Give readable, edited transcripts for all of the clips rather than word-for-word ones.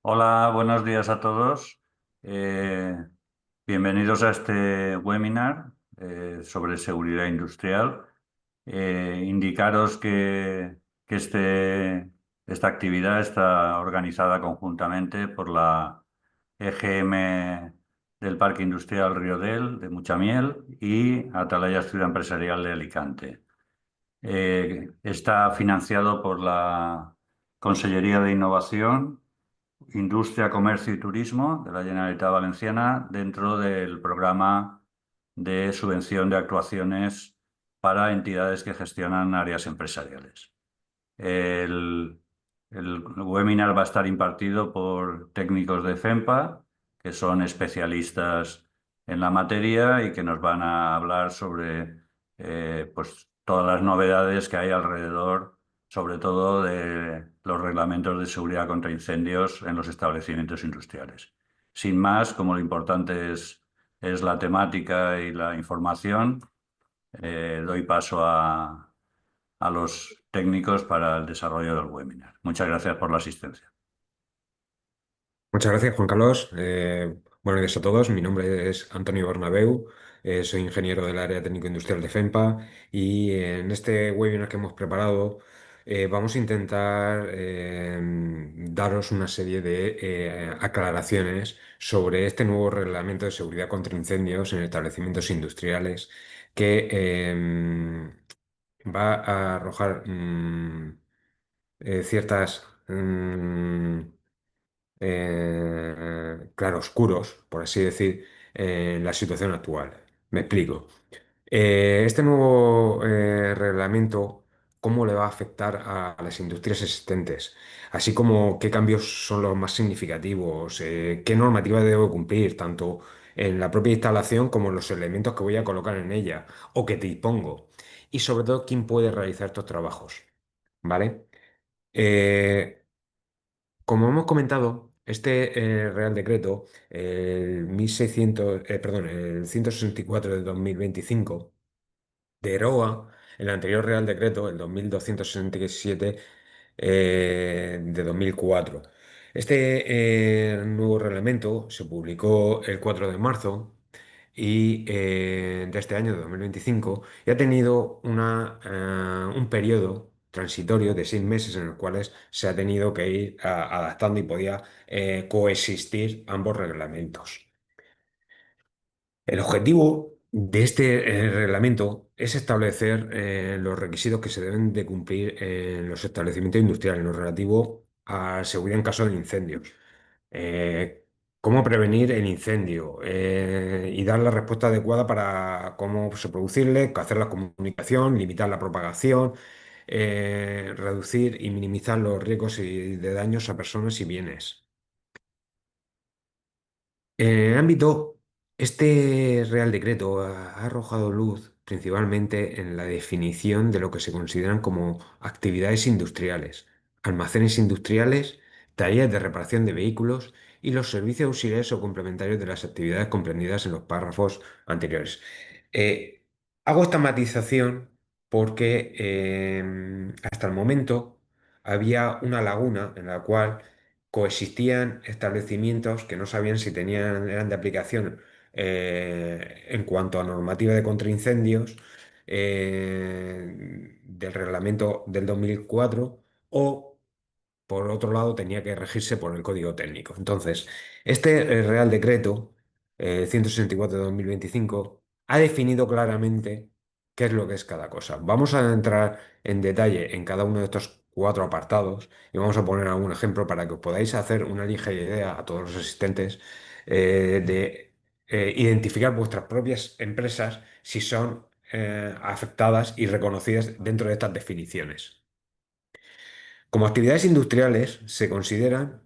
Hola, buenos días a todos. Eh, Bienvenidos a este webinar sobre seguridad industrial. Indicaros que esta actividad está organizada conjuntamente por la EGM del Parque Industrial Riodel de Muchamiel y Atalaya Ciudad Empresarial de Alicante. Está financiado por la Consellería de Innovación, Industria, Comercio y Turismo de la Generalitat Valenciana dentro del programa de subvención de actuaciones para entidades que gestionan áreas empresariales. El, el webinar va a estar impartido por técnicos de FEMPA, que son especialistas en la materia y que nos van a hablar sobre pues, todas las novedades que hay alrededor, sobre todo de los reglamentos de seguridad contra incendios en los establecimientos industriales. Sin más, como lo importante es la temática y la información, doy paso a los técnicos para el desarrollo del webinar. Muchas gracias por la asistencia. Muchas gracias, Juan Carlos. Buenos días a todos. Mi nombre es Antonio Bernabeu. Soy ingeniero del área técnico-industrial de FEMPA y en este webinar que hemos preparado vamos a intentar daros una serie de aclaraciones sobre este nuevo reglamento de seguridad contra incendios en establecimientos industriales que va a arrojar ciertas claroscuros, por así decir, en la situación actual. Me explico. Este nuevo reglamento, ¿cómo le va a afectar a las industrias existentes? Así como qué cambios son los más significativos, qué normativa debo cumplir, tanto en la propia instalación como en los elementos que voy a colocar en ella o que dispongo. Y sobre todo, quién puede realizar estos trabajos. ¿Vale? Eh, Como hemos comentado, este Real Decreto, el 1600, perdón, el 164 de 2025, deroga el anterior Real Decreto, el 2267 de 2004. Este nuevo reglamento se publicó el 4 de marzo de este año, de 2025, y ha tenido un periodo transitorio de 6 meses en los cuales se ha tenido que ir adaptando y podía coexistir ambos reglamentos. El objetivo de este reglamento es establecer los requisitos que se deben de cumplir en los establecimientos industriales en lo relativo a seguridad en caso de incendios. Eh, Cómo prevenir el incendio y dar la respuesta adecuada para cómo se producirle, hacer la comunicación, limitar la propagación, reducir y minimizar los riesgos de daños a personas y bienes. En el ámbito, este Real Decreto ha arrojado luz principalmente en la definición de lo que se consideran como actividades industriales, almacenes industriales, tareas de reparación de vehículos y los servicios auxiliares o complementarios de las actividades comprendidas en los párrafos anteriores. Eh, Hago esta matización porque hasta el momento había una laguna en la cual coexistían establecimientos que no sabían si eran de aplicación en cuanto a normativa de contraincendios del reglamento del 2004 o, por otro lado, tenía que regirse por el código técnico. Entonces, este Real Decreto 164 de 2025 ha definido claramente qué es lo que es cada cosa. Vamos a entrar en detalle en cada uno de estos cuatro apartados y vamos a poner algún ejemplo para que os podáis hacer una ligera idea a todos los asistentes de identificar vuestras propias empresas si son afectadas y reconocidas dentro de estas definiciones. Como actividades industriales se consideran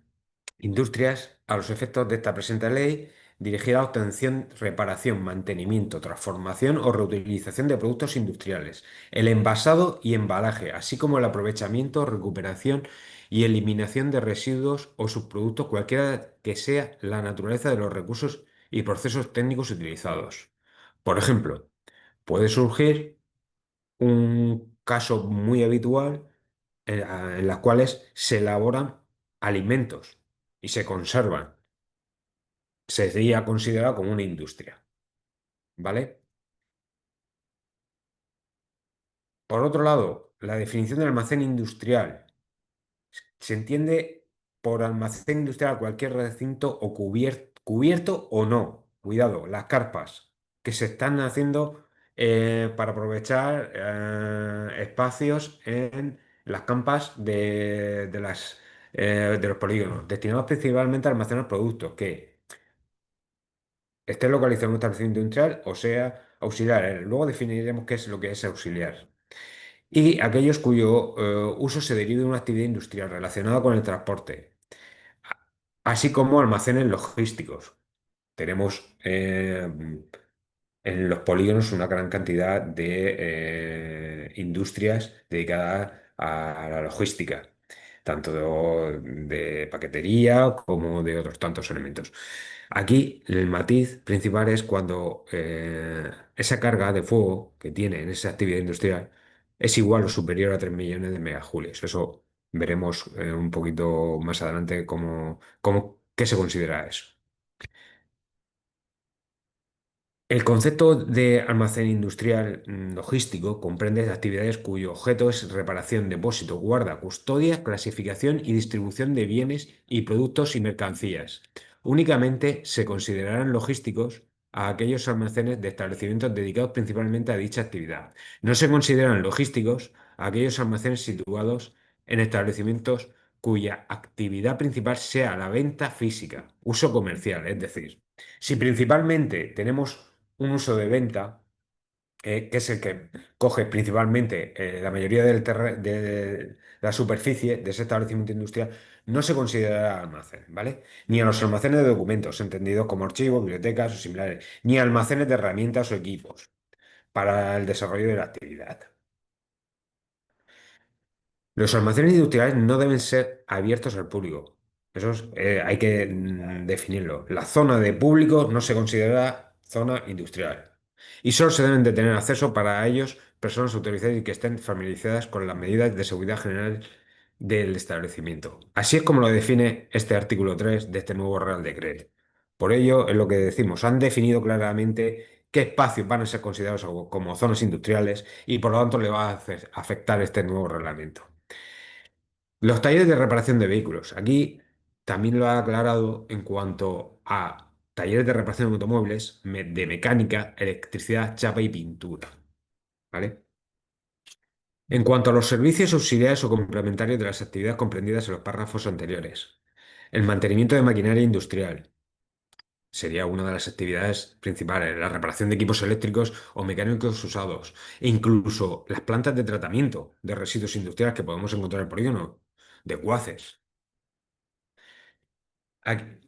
industrias a los efectos de esta presente ley dirigida a obtención, reparación, mantenimiento, transformación o reutilización de productos industriales, el envasado y embalaje, así como el aprovechamiento, recuperación y eliminación de residuos o subproductos, cualquiera que sea la naturaleza de los recursos y procesos técnicos utilizados. Por ejemplo, puede surgir un caso muy habitual en las cuales se elaboran alimentos y se conservan, sería considerado como una industria, ¿vale? Por otro lado, la definición de almacén industrial se entiende por almacén industrial cualquier recinto o cubierto o no. Cuidado, las carpas que se están haciendo para aprovechar espacios en las campas de los polígonos, destinados principalmente a almacenar productos que estén localizados en un establecimiento industrial o sea auxiliar. Luego definiremos qué es lo que es auxiliar. Y aquellos cuyo uso se derive de una actividad industrial relacionada con el transporte, así como almacenes logísticos. Tenemos en los polígonos una gran cantidad de industrias dedicadas a la logística, tanto de paquetería como de otros tantos elementos. Aquí el matiz principal es cuando esa carga de fuego que tiene en esa actividad industrial es igual o superior a 3 millones de megajulios. Eso veremos un poquito más adelante qué se considera eso. El concepto de almacén industrial logístico comprende actividades cuyo objeto es reparación, depósito, guarda, custodia, clasificación y distribución de bienes y productos y mercancías. Únicamente se considerarán logísticos a aquellos almacenes de establecimientos dedicados principalmente a dicha actividad. No se consideran logísticos a aquellos almacenes situados en establecimientos cuya actividad principal sea la venta física, uso comercial, es decir, si principalmente tenemos un uso de venta, que es el que coge principalmente la mayoría de la superficie de ese establecimiento industrial, no se considera almacén, ¿vale? Ni a los almacenes de documentos, entendidos como archivos, bibliotecas o similares, ni a almacenes de herramientas o equipos para el desarrollo de la actividad. Los almacenes industriales no deben ser abiertos al público. Hay que definirlo. La zona de público no se considera zona industrial. Y solo se deben de tener acceso para ellos personas autorizadas y que estén familiarizadas con las medidas de seguridad general del establecimiento. Así es como lo define este artículo 3 de este nuevo Real Decreto. Por ello, es lo que decimos, han definido claramente qué espacios van a ser considerados como zonas industriales y por lo tanto le va a afectar este nuevo reglamento. Los talleres de reparación de vehículos. Aquí también lo ha aclarado en cuanto a talleres de reparación de automóviles, de mecánica, electricidad, chapa y pintura. ¿Vale? En cuanto a los servicios auxiliares o complementarios de las actividades comprendidas en los párrafos anteriores. El mantenimiento de maquinaria industrial sería una de las actividades principales, la reparación de equipos eléctricos o mecánicos usados, e incluso las plantas de tratamiento de residuos industriales que podemos encontrar en el polígono, de cuaces. Aquí-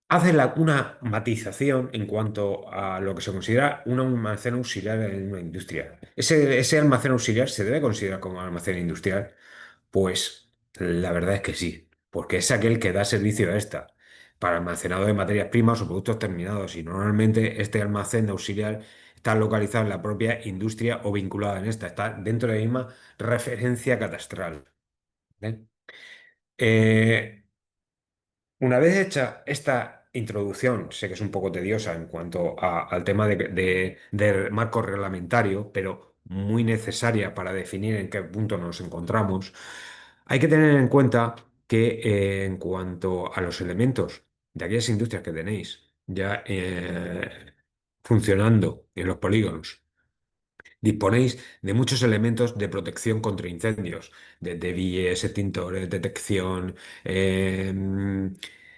Hace una matización en cuanto a lo que se considera un almacén auxiliar en una industria. ¿Ese almacén auxiliar se debe considerar como almacén industrial? Pues la verdad es que sí, porque es aquel que da servicio a esta, para almacenado de materias primas o productos terminados, y normalmente este almacén auxiliar está localizado en la propia industria o vinculado en esta, está dentro de la misma referencia catastral. ¿Vale? Eh, una vez hecha esta introducción, sé que es un poco tediosa en cuanto al tema del marco reglamentario, pero muy necesaria para definir en qué punto nos encontramos, hay que tener en cuenta que en cuanto a los elementos de aquellas industrias que tenéis ya funcionando en los polígonos, disponéis de muchos elementos de protección contra incendios, desde víes, extintores, detección,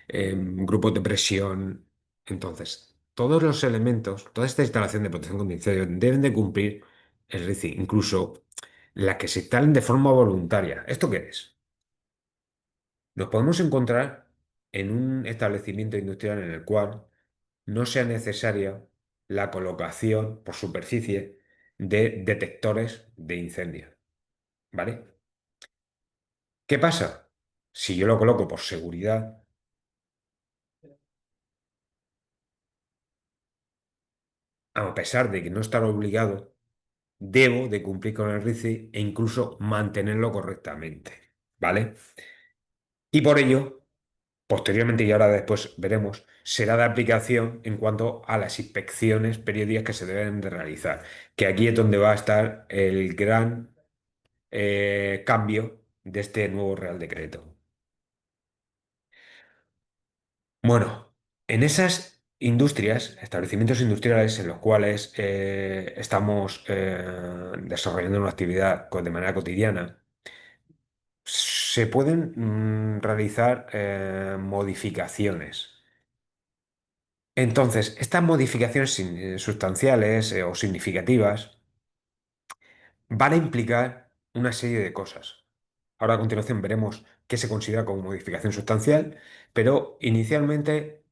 grupos de presión. Entonces, todos los elementos, toda esta instalación de protección contra incendios deben de cumplir el RICI, incluso las que se instalen de forma voluntaria. ¿Esto qué es? Nos podemos encontrar en un establecimiento industrial en el cual no sea necesaria la colocación por superficie de detectores de incendio, ¿vale? ¿Qué pasa? Si yo lo coloco por seguridad, a pesar de que no estar obligado, debo de cumplir con el RICI e incluso mantenerlo correctamente, ¿vale? Y por ello, posteriormente y ahora después veremos, será de aplicación en cuanto a las inspecciones periódicas que se deben de realizar, que aquí es donde va a estar el gran cambio de este nuevo Real Decreto. Bueno, en esas industrias, establecimientos industriales en los cuales estamos desarrollando una actividad de manera cotidiana, se pueden realizar modificaciones. Entonces, estas modificaciones sustanciales o significativas van a implicar una serie de cosas. Ahora a continuación veremos qué se considera como modificación sustancial, pero inicialmente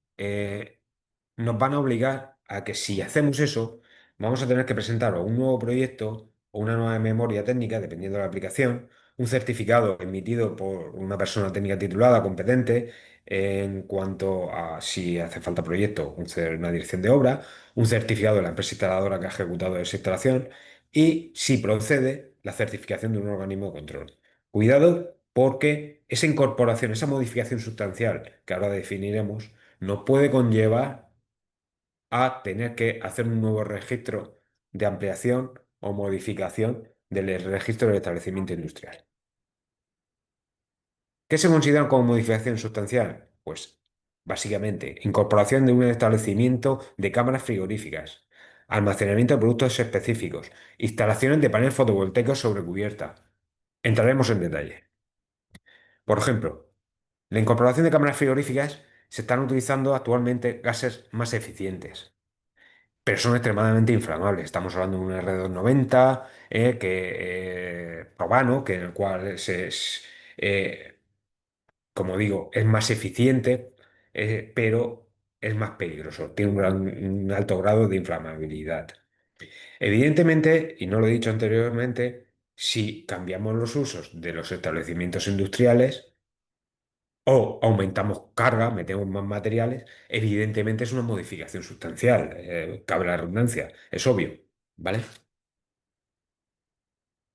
nos van a obligar a que si hacemos eso, vamos a tener que presentar o un nuevo proyecto o una nueva memoria técnica, dependiendo de la aplicación, un certificado emitido por una persona técnica titulada competente en cuanto a si hace falta proyecto, una dirección de obra, un certificado de la empresa instaladora que ha ejecutado esa instalación y, si procede, la certificación de un organismo de control. Cuidado porque esa incorporación, esa modificación sustancial que ahora definiremos, nos puede conllevar a tener que hacer un nuevo registro de ampliación o modificación del registro del establecimiento industrial. ¿Qué se considera como modificación sustancial? Pues básicamente incorporación de un establecimiento de cámaras frigoríficas, almacenamiento de productos específicos, instalaciones de paneles fotovoltaicos sobre cubierta. Entraremos en detalle. Por ejemplo, la incorporación de cámaras frigoríficas se están utilizando actualmente gases más eficientes, pero son extremadamente inflamables. Estamos hablando de un R290 probano, que en el cual como digo, es más eficiente, pero es más peligroso. Tiene un alto grado de inflamabilidad. Evidentemente, y no lo he dicho anteriormente, si cambiamos los usos de los establecimientos industriales o aumentamos carga, metemos más materiales, evidentemente es una modificación sustancial. Cabe la redundancia, es obvio, ¿vale?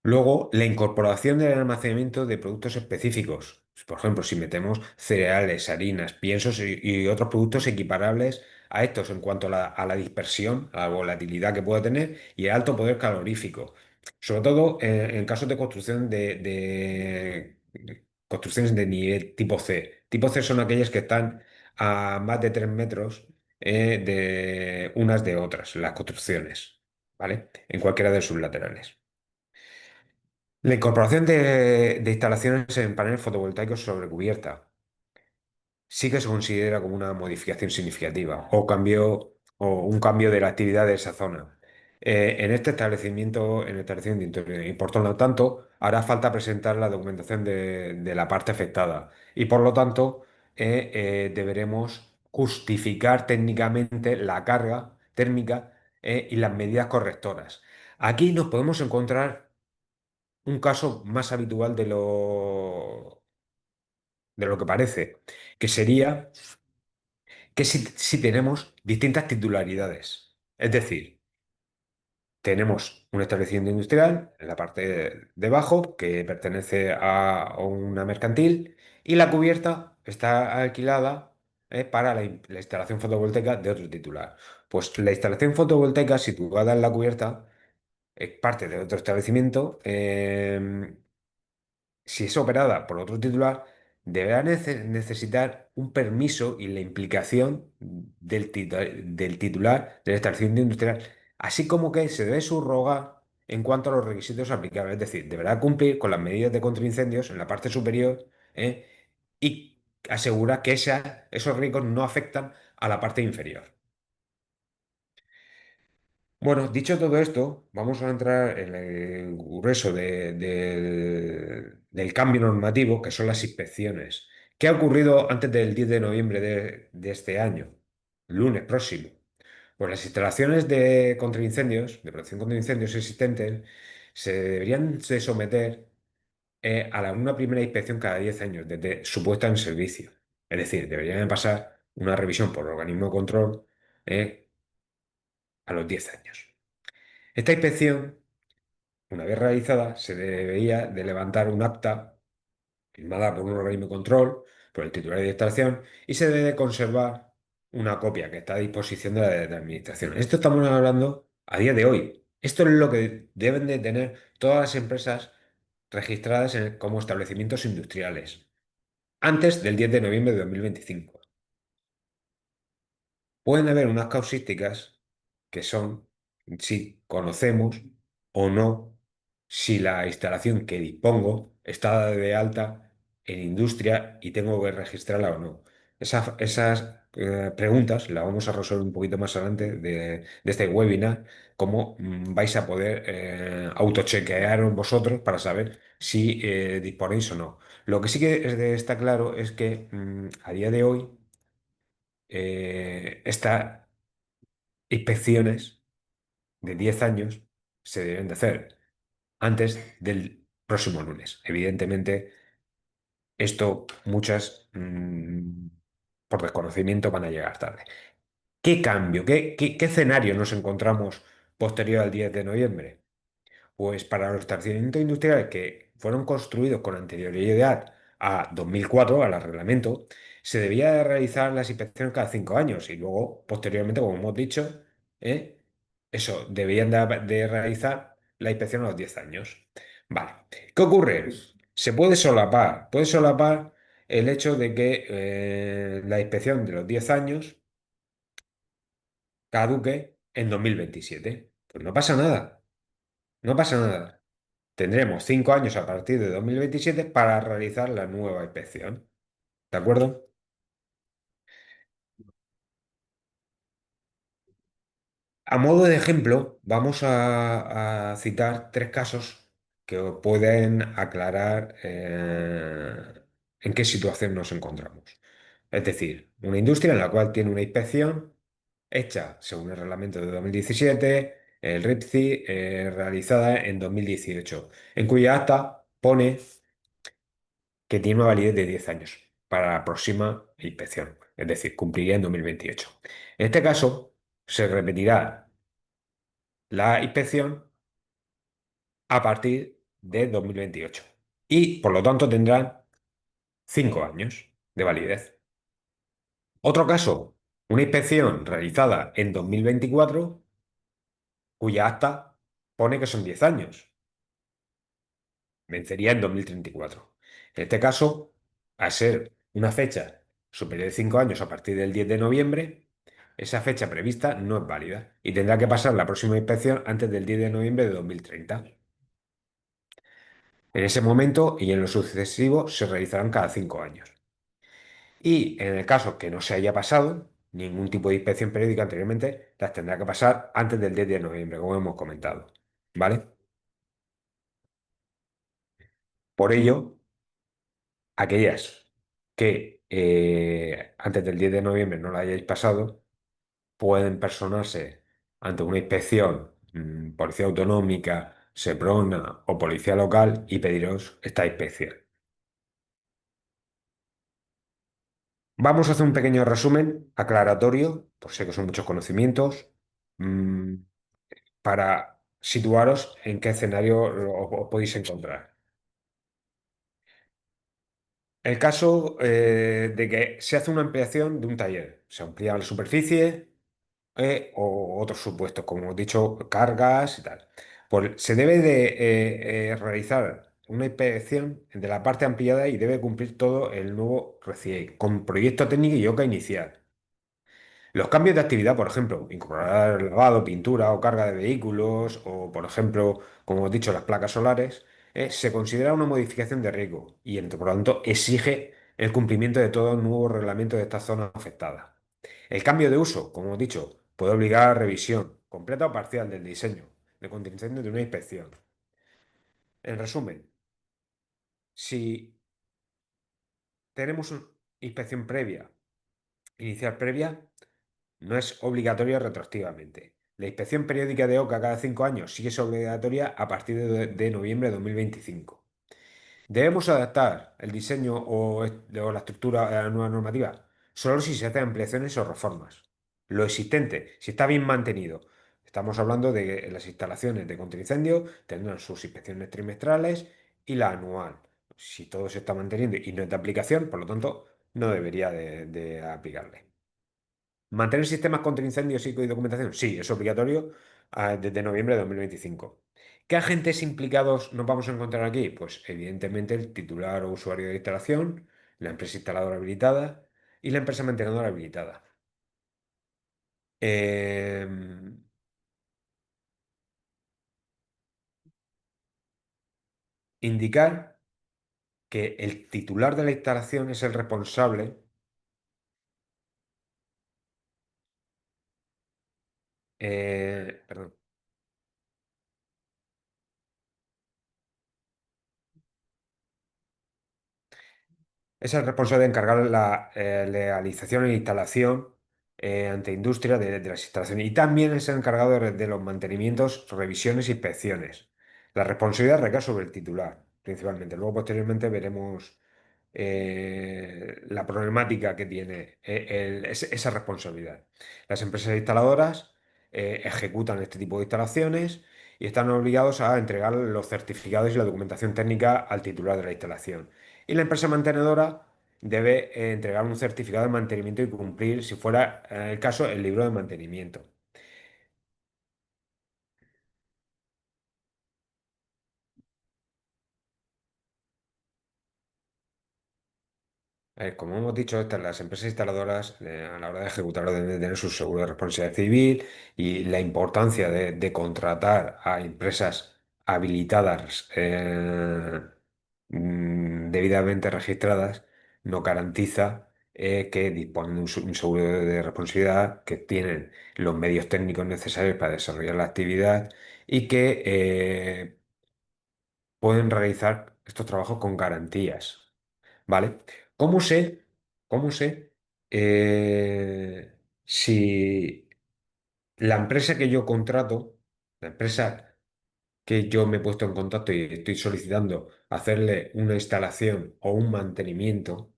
Luego, la incorporación del almacenamiento de productos específicos. Por ejemplo, si metemos cereales, harinas, piensos y otros productos equiparables a estos en cuanto a la dispersión, a la volatilidad que puede tener y el alto poder calorífico. Sobre todo en casos de construcción de construcciones de nivel tipo C. Tipo C son aquellas que están a más de 3 metros de unas de otras, las construcciones, ¿vale? En cualquiera de sus laterales. La incorporación de instalaciones en paneles fotovoltaicos sobre cubierta sí que se considera como una modificación significativa o un cambio de la actividad de esa zona. En este establecimiento, en el establecimiento y por lo tanto, hará falta presentar la documentación de la parte afectada y por lo tanto deberemos justificar técnicamente la carga térmica y las medidas correctoras. Aquí nos podemos encontrar un caso más habitual de lo que parece, que sería que si tenemos distintas titularidades. Es decir, tenemos un establecimiento industrial en la parte de debajo que pertenece a una mercantil y la cubierta está alquilada para la instalación fotovoltaica de otro titular. Pues la instalación fotovoltaica situada en la cubierta es parte de otro establecimiento. Si es operada por otro titular, deberá necesitar un permiso y la implicación del titular del establecimiento industrial, así como que se debe subrogar en cuanto a los requisitos aplicables, es decir, deberá cumplir con las medidas de contraincendios en la parte superior, ¿eh? Y asegurar que esos riesgos no afectan a la parte inferior. Bueno, dicho todo esto, vamos a entrar en el grueso del cambio normativo, que son las inspecciones. ¿Qué ha ocurrido antes del 10 de noviembre de este año? Lunes próximo. Pues las instalaciones de contraincendios, de protección contra incendios existentes, se deberían de someter a una primera inspección cada 10 años, desde su puesta en servicio. Es decir, deberían de pasar una revisión por organismo de control eh, a los 10 años. Esta inspección, una vez realizada, se debería de levantar un acta firmada por un organismo de control, por el titular de instalación, y se debe conservar una copia que está a disposición de la administración. Esto estamos hablando a día de hoy. Esto es lo que deben de tener todas las empresas registradas como establecimientos industriales antes del 10 de noviembre de 2025. Pueden haber unas causísticas que son si conocemos o no si la instalación que dispongo está dada de alta en industria y tengo que registrarla o no. Esas preguntas las vamos a resolver un poquito más adelante de este webinar, cómo vais a poder autochequearos vosotros para saber si disponéis o no. Lo que sí que está claro es que a día de hoy estas inspecciones de 10 años se deben de hacer antes del próximo lunes. Evidentemente, esto muchas por desconocimiento van a llegar tarde. ¿Qué cambio, qué escenario nos encontramos posterior al 10 de noviembre? Pues para los establecimientos industriales que fueron construidos con anterioridad a 2004, al reglamento, se debía de realizar las inspecciones cada 5 años y luego, posteriormente, como hemos dicho, ¿eh? Eso, debían de realizar la inspección a los 10 años. Vale. ¿Qué ocurre? Se puede solapar el hecho de que la inspección de los 10 años caduque en 2027. Pues no pasa nada, no pasa nada. Tendremos 5 años a partir de 2027 para realizar la nueva inspección. ¿De acuerdo? A modo de ejemplo, vamos a citar tres casos que os pueden aclarar en qué situación nos encontramos. Es decir, una industria en la cual tiene una inspección hecha según el reglamento de 2017, el RIPCI, realizada en 2018, en cuya acta pone que tiene una validez de 10 años para la próxima inspección, es decir, cumpliría en 2028. En este caso, se repetirá la inspección a partir de 2028 y, por lo tanto, tendrán 5 años de validez. Otro caso, una inspección realizada en 2024 cuya acta pone que son 10 años, vencería en 2034. En este caso, al ser una fecha superior de 5 años a partir del 10 de noviembre, esa fecha prevista no es válida y tendrá que pasar la próxima inspección antes del 10 de noviembre de 2030. En ese momento y en lo sucesivo se realizarán cada 5 años. Y en el caso que no se haya pasado ningún tipo de inspección periódica anteriormente, las tendrá que pasar antes del 10 de noviembre, como hemos comentado. ¿Vale? Por ello, aquellas que antes del 10 de noviembre no la hayáis pasado, pueden personarse ante una inspección, Policía Autonómica, Seprona o Policía Local y pediros esta inspección. Vamos a hacer un pequeño resumen aclaratorio, por sé que son muchos conocimientos, mm, para situaros en qué escenario os podéis encontrar. El caso de que se hace una ampliación de un taller, se amplía la superficie o otros supuestos, como hemos dicho, cargas y tal. Pues se debe de realizar una inspección de la parte ampliada y debe cumplir todo el nuevo RCIE, con proyecto técnico y OCA inicial. Los cambios de actividad, por ejemplo, incorporar lavado, pintura o carga de vehículos, o por ejemplo, como hemos dicho, las placas solares, se considera una modificación de riesgo y, por lo tanto, exige el cumplimiento de todo el nuevo reglamento de esta zona afectada. El cambio de uso, como hemos dicho, puede obligar a revisión completa o parcial del diseño de contingencia de una inspección. En resumen, si tenemos una inspección previa, inicial previa, no es obligatoria retroactivamente. La inspección periódica de OCA cada 5 años sí es obligatoria a partir de noviembre de 2025. ¿Debemos adaptar el diseño o la estructura a la nueva normativa? Solo si se hacen ampliaciones o reformas. Lo existente, si está bien mantenido. Estamos hablando de que las instalaciones de contraincendio tendrán sus inspecciones trimestrales y la anual. si todo se está manteniendo y no es de aplicación, por lo tanto, no debería de aplicarle. ¿Mantener sistemas contra incendios y documentación? Sí, es obligatorio desde noviembre de 2025. ¿Qué agentes implicados nos vamos a encontrar aquí? Pues evidentemente el titular o usuario de instalación, la empresa instaladora habilitada y la empresa mantenedora habilitada. Em, indicar que el titular de la instalación es el responsable, perdón, es el responsable de encargar la legalización e instalación ante industria de las instalaciones y también es el encargado de los mantenimientos, revisiones e inspecciones. La responsabilidad recae sobre el titular, principalmente. Luego, posteriormente, veremos la problemática que tiene esa responsabilidad. Las empresas instaladoras ejecutan este tipo de instalaciones y están obligados a entregar los certificados y la documentación técnica al titular de la instalación. Y la empresa mantenedora debe entregar un certificado de mantenimiento y cumplir, si fuera el caso, el libro de mantenimiento. Como hemos dicho, las empresas instaladoras, a la hora de ejecutarlo, deben de tener su seguro de responsabilidad civil y la importancia de contratar a empresas habilitadas, debidamente registradas, no garantiza que disponen de un seguro de responsabilidad, que tienen los medios técnicos necesarios para desarrollar la actividad y que pueden realizar estos trabajos con garantías. ¿Vale? ¿Cómo sé, cómo sé si la empresa que yo contrato, la empresa que yo me he puesto en contacto y estoy solicitando hacerle una instalación o un mantenimiento,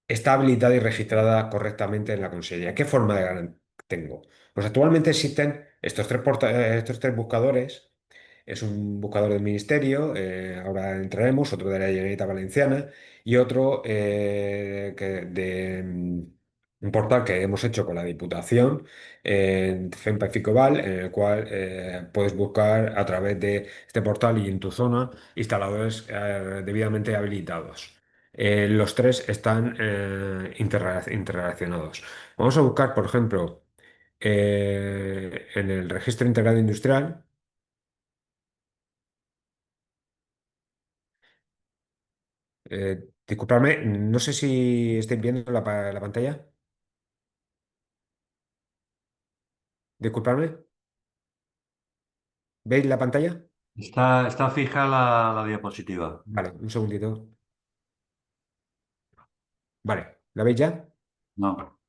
está habilitada y registrada correctamente en la consellería? ¿Qué forma de tengo? Pues actualmente existen estos tres buscadores. Es un buscador del ministerio, ahora entraremos, otro de la Generalitat Valenciana y otro un portal que hemos hecho con la Diputación, FEMPA y Ficoval, en el cual puedes buscar a través de este portal y en tu zona instaladores debidamente habilitados. Los tres están interrelacionados. Vamos a buscar, por ejemplo, en el registro integrado industrial. Disculpadme, no sé si estáis viendo la pantalla. Disculpadme, ¿veis la pantalla? Está fija la diapositiva. Vale, un segundito. Vale, ¿la veis ya? No,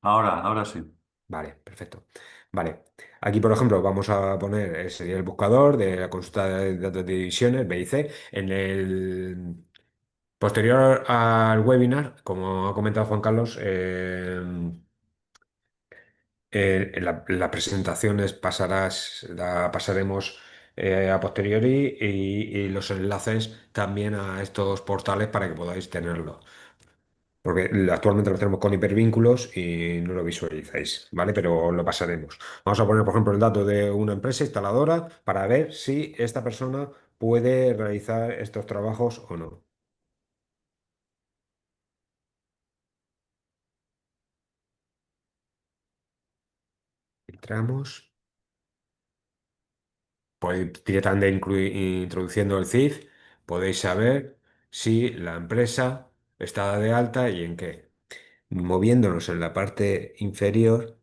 ahora sí. Vale, perfecto. Vale, aquí por ejemplo vamos a poner, sería el buscador de la consulta de datos de divisiones, BIC. En el posterior al webinar, como ha comentado Juan Carlos, las presentaciones la pasaremos a posteriori y los enlaces también a estos portales para que podáis tenerlo. Porque actualmente lo tenemos con hipervínculos y no lo visualizáis, ¿vale? Pero lo pasaremos. Vamos a poner, por ejemplo, el dato de una empresa instaladora para ver si esta persona puede realizar estos trabajos o no. Filtramos. Pues directamente introduciendo el CIF, podéis saber si la empresa está de alta y en qué. Moviéndonos en la parte inferior,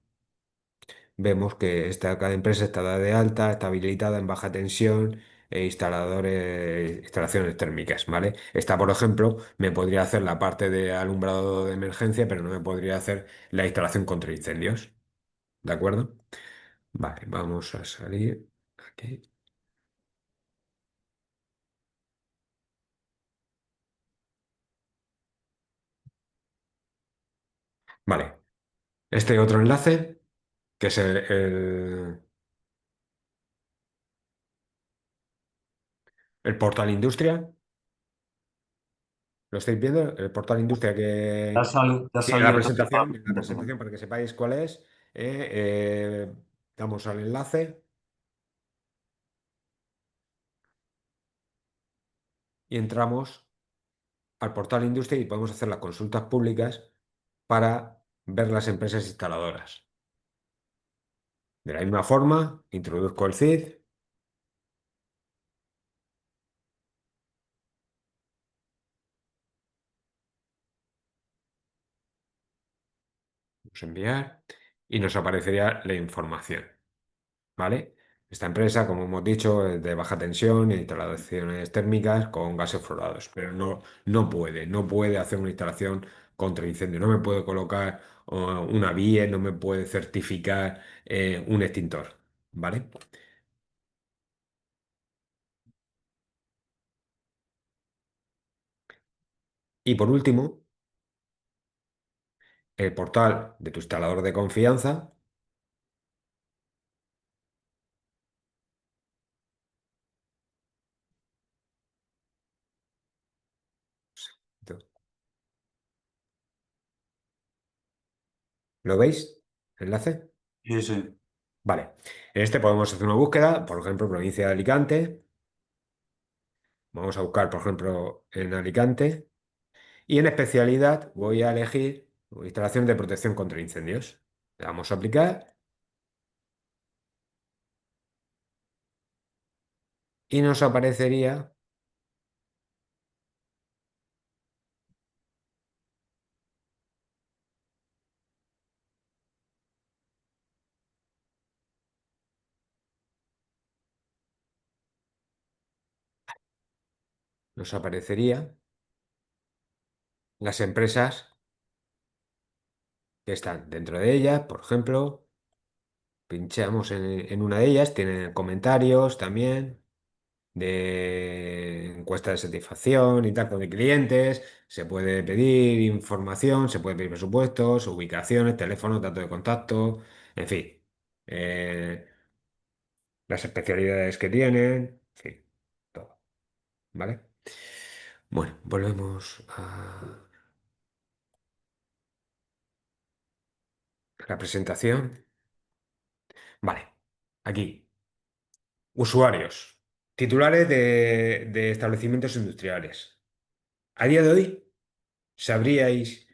vemos que cada empresa está dada de alta, está habilitada en baja tensión e instalaciones térmicas, ¿vale? Esta, por ejemplo, me podría hacer la parte de alumbrado de emergencia, pero no me podría hacer la instalación contra incendios, ¿de acuerdo? Vale, vamos a salir aquí. Vale, este otro enlace, que es El portal Industria, ¿lo estáis viendo? El portal Industria que Te ha tiene la salido el resultado presentación, de presentación. para que sepáis cuál es. Damos al enlace y entramos al portal Industria y podemos hacer las consultas públicas para ver las empresas instaladoras. De la misma forma, introduzco el CID, vamos a enviar y nos aparecería la información, ¿vale? Esta empresa, como hemos dicho, es de baja tensión e instalaciones térmicas con gases fluorados, pero no puede hacer una instalación contra incendio, no me puede colocar una BIE, no me puede certificar un extintor, ¿vale? Y por último, el portal de tu instalador de confianza. ¿Lo veis? ¿Enlace? Sí, sí. Vale. En este podemos hacer una búsqueda, por ejemplo, provincia de Alicante. Vamos a buscar, por ejemplo, en Alicante. Y en especialidad voy a elegir instalación de protección contra incendios. Le damos a aplicar y nos aparecería las empresas que están dentro de ella. Por ejemplo, pinchamos en una de ellas, tiene comentarios también de encuesta de satisfacción y tal con de clientes, se puede pedir información, se puede pedir presupuestos, ubicaciones, teléfonos, datos de contacto, en fin, eh, las especialidades que tienen, en fin, todo, ¿vale? Bueno, volvemos a la presentación. Vale, aquí, usuarios, titulares de establecimientos industriales. A día de hoy, ¿sabríais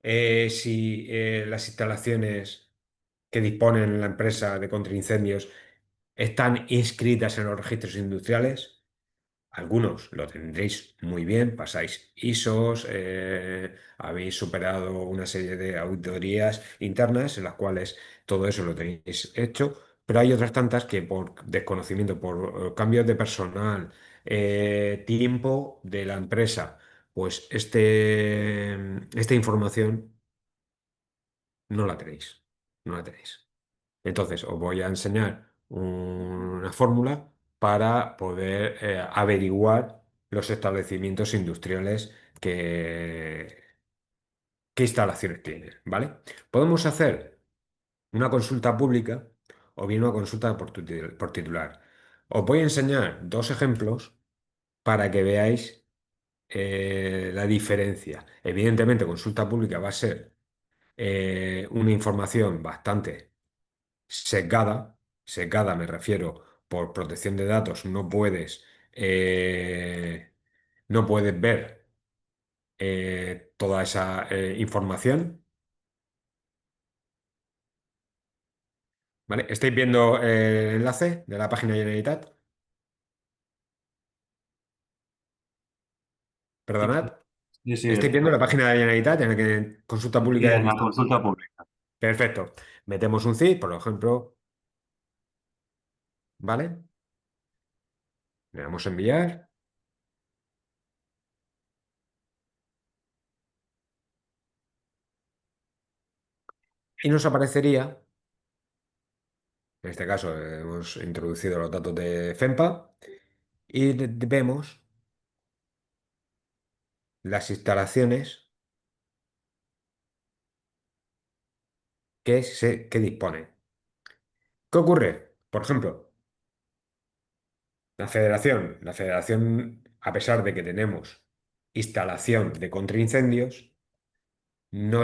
si las instalaciones que disponen la empresa de contraincendios están inscritas en los registros industriales? Algunos lo tendréis muy bien, pasáis ISOs, habéis superado una serie de auditorías internas en las cuales todo eso lo tenéis hecho, pero hay otras tantas que por desconocimiento, por cambios de personal, tiempo de la empresa, pues esta información no la tenéis, no la tenéis. Entonces, os voy a enseñar una fórmula para poder averiguar los establecimientos industriales qué instalaciones tienen, ¿vale? Podemos hacer una consulta pública o bien una consulta por titular. Os voy a enseñar dos ejemplos para que veáis la diferencia. Evidentemente, consulta pública va a ser una información bastante sesgada. Sesgada me refiero por protección de datos, no puedes ver toda esa información. ¿Vale? ¿Estáis viendo el enlace de la página de Generalitat? Sí, Perdonad. sí, sí, ¿Estáis viendo la página de Generalitat en la que consulta sí, pública de en la lista? consulta pública. Perfecto. Metemos un CID, por ejemplo, ¿vale? Le damos a enviar y nos aparecería, en este caso hemos introducido los datos de FEMPA y vemos las instalaciones que disponen. ¿Qué ocurre? Por ejemplo, La federación, a pesar de que tenemos instalación de contraincendios, no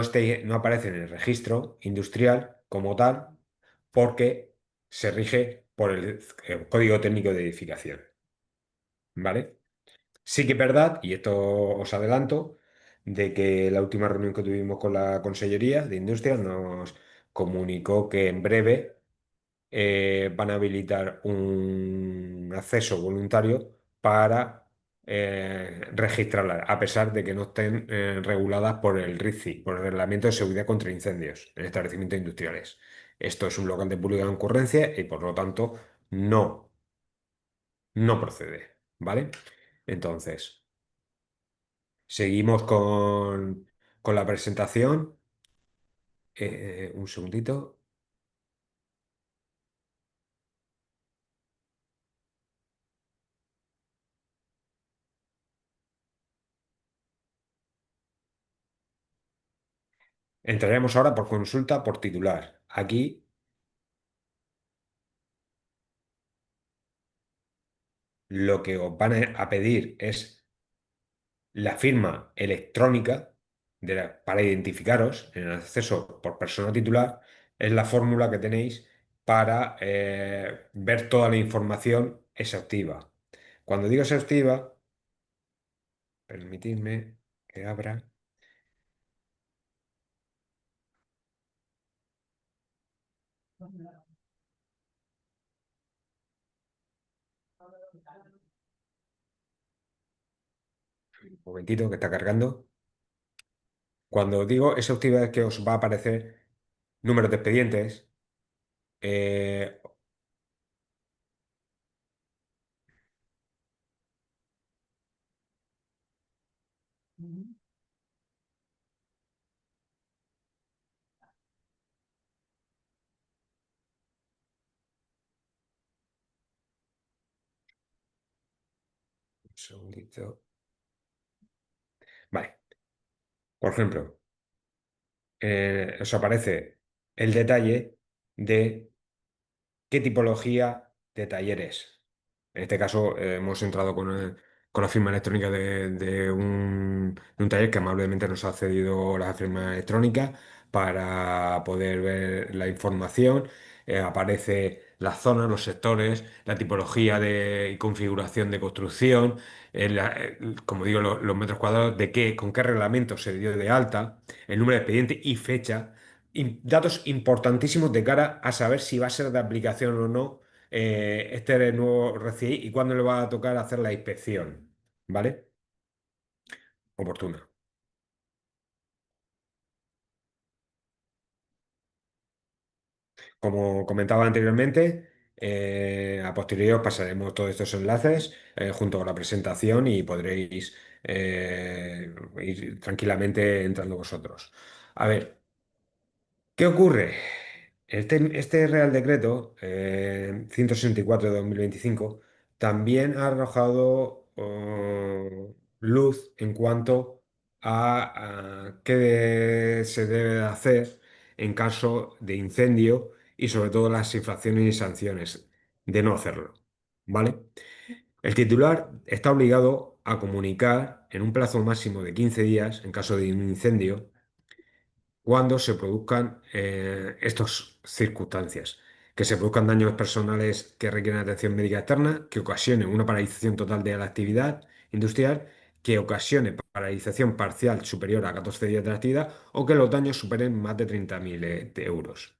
aparece en el registro industrial como tal porque se rige por el Código Técnico de Edificación, ¿vale? Sí que es verdad, y esto os adelanto, de que la última reunión que tuvimos con la Consellería de Industria nos comunicó que en breve van a habilitar un acceso voluntario para registrarlas, a pesar de que no estén reguladas por el RICI, por el Reglamento de Seguridad contra Incendios en establecimientos industriales. Esto es un local de pública concurrencia y por lo tanto no, no procede, ¿vale? Entonces, seguimos con la presentación. Un segundito. Entraremos ahora por consulta por titular. Aquí lo que os van a pedir es la firma electrónica para identificaros en el acceso por persona titular. Es la fórmula que tenéis para ver toda la información exhaustiva. Cuando digo exhaustiva, permitidme que abra un momentito que está cargando. Cuando digo exhaustiva es que os va a aparecer números de expedientes. eh, un segundito. Vale. Por ejemplo, os aparece el detalle de qué tipología de talleres. En este caso, hemos entrado con la firma electrónica de un taller que amablemente nos ha cedido la firma electrónica para poder ver la información. Aparece las zonas, los sectores, la tipología y configuración de construcción, como digo, los metros cuadrados, con qué reglamento se dio de alta, el número de expediente y fecha. Datos importantísimos de cara a saber si va a ser de aplicación o no este nuevo RCI y cuándo le va a tocar hacer la inspección, ¿vale? Oportuna. Como comentaba anteriormente, a posteriori os pasaremos todos estos enlaces junto con la presentación y podréis ir tranquilamente entrando vosotros. A ver. ¿Qué ocurre? Este Real Decreto 164 de 2025 también ha arrojado luz en cuanto a qué se debe de hacer en caso de incendio y sobre todo las infracciones y sanciones de no hacerlo. ¿Vale? El titular está obligado a comunicar en un plazo máximo de 15 días en caso de un incendio cuando se produzcan estas circunstancias, que se produzcan daños personales que requieren atención médica externa, que ocasionen una paralización total de la actividad industrial, que ocasione paralización parcial superior a 14 días de la actividad o que los daños superen más de 30.000 euros.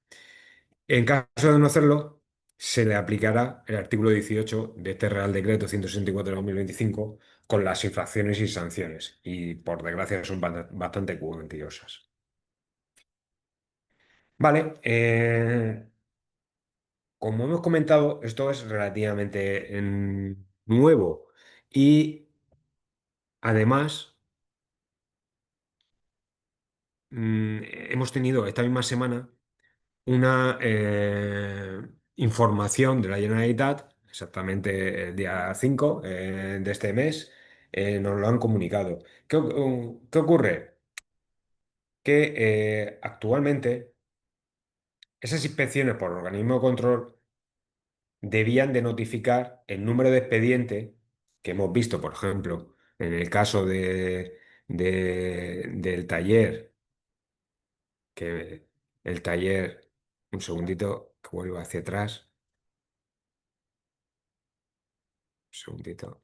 En caso de no hacerlo, se le aplicará el artículo 18 de este Real Decreto 164 de 2025 con las infracciones y sanciones, y por desgracia son bastante cuantiosas. Vale, como hemos comentado, esto es relativamente nuevo y además hemos tenido esta misma semana una información de la Generalitat, exactamente el día 5 de este mes, nos lo han comunicado. ¿Qué ocurre? Que actualmente esas inspecciones por organismo de control debían de notificar el número de expediente que hemos visto, por ejemplo, en el caso del taller, que el taller, un segundito, que vuelvo hacia atrás, un segundito.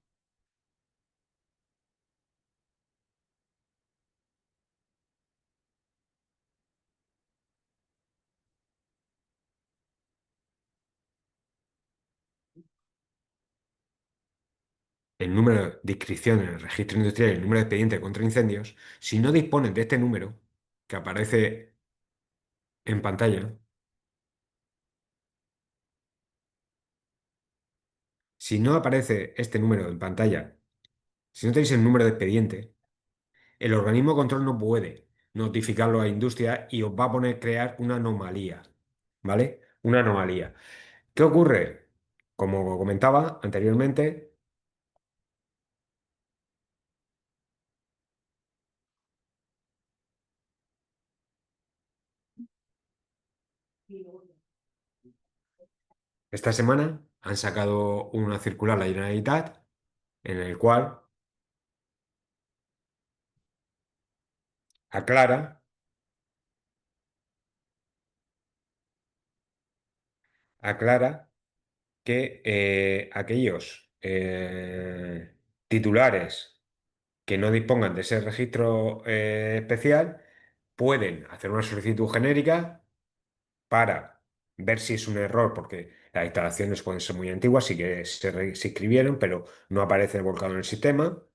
El número de inscripción en el registro industrial y el número de expediente contra incendios, si no dispones de este número que aparece en pantalla, si no aparece este número en pantalla, si no tenéis el número de expediente, el organismo de control no puede notificarlo a industria y os va a poner crear una anomalía, ¿vale? Una anomalía. ¿Qué ocurre? Como comentaba anteriormente, esta semana han sacado una circular la Generalitat en el cual aclara, aclara que aquellos titulares que no dispongan de ese registro especial pueden hacer una solicitud genérica para ver si es un error, porque las instalaciones pueden ser muy antiguas, sí que se escribieron, pero no aparece volcado en el sistema.